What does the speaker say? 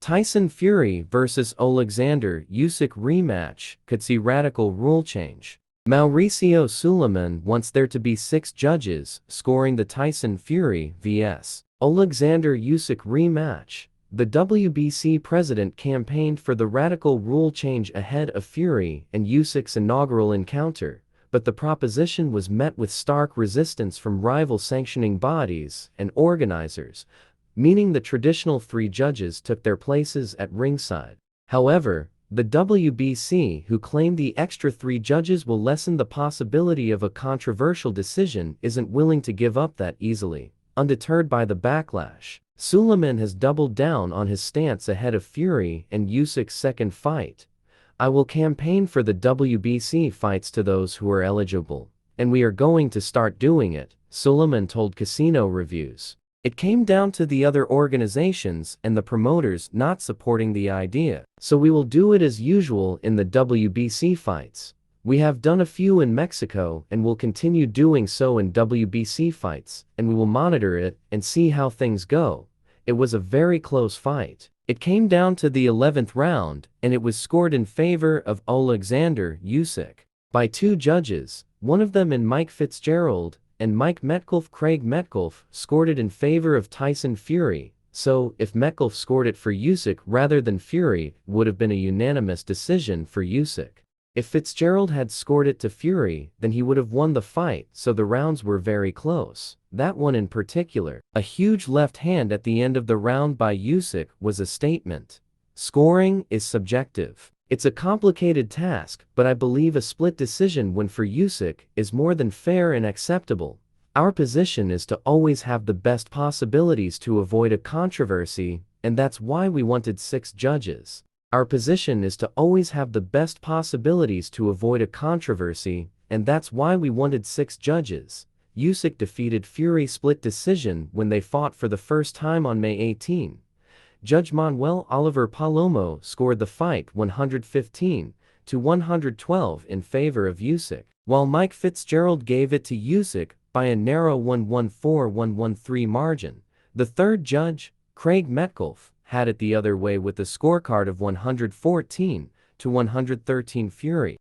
Tyson Fury vs Oleksandr Usyk rematch could see radical rule change. Mauricio Sulaiman wants there to be 6 judges scoring the Tyson Fury vs Oleksandr Usyk rematch. The WBC president campaigned for the radical rule change ahead of Fury and Usyk's inaugural encounter, but the proposition was met with stark resistance from rival sanctioning bodies and organizers, meaning the traditional 3 judges took their places at ringside. However, the WBC, who claimed the extra 3 judges will lessen the possibility of a controversial decision, isn't willing to give up that easily. Undeterred by the backlash, Sulaiman has doubled down on his stance ahead of Fury and Usyk's second fight. "I will campaign for the WBC fights to those who are eligible, and we are going to start doing it," Sulaiman told Casino Reviews. "It came down to the other organizations and the promoters not supporting the idea. So we will do it as usual in the WBC fights. We have done a few in Mexico and will continue doing so in WBC fights, and we will monitor it and see how things go. It was a very close fight. It came down to the 11th round, and it was scored in favor of Oleksandr Usyk by 2 judges, one of them in Mike Fitzgerald, and Craig Metcalf scored it in favor of Tyson Fury. So, if Metcalf scored it for Usyk rather than Fury, it would have been a unanimous decision for Usyk. If Fitzgerald had scored it to Fury, then he would have won the fight, so the rounds were very close. That one in particular, a huge left hand at the end of the round by Usyk, was a statement. Scoring is subjective. It's a complicated task, but I believe a split decision win for Usyk is more than fair and acceptable. Our position is to always have the best possibilities to avoid a controversy, and that's why we wanted 6 judges. Our position is to always have the best possibilities to avoid a controversy, and that's why we wanted 6 judges." Usyk defeated Fury split decision when they fought for the first time on May 18. Judge Manuel Oliver Palomo scored the fight 115-112 in favor of Usyk, while Mike Fitzgerald gave it to Usyk by a narrow 114-113 margin. The third judge, Craig Metcalf, had it the other way with a scorecard of 114-113 Fury.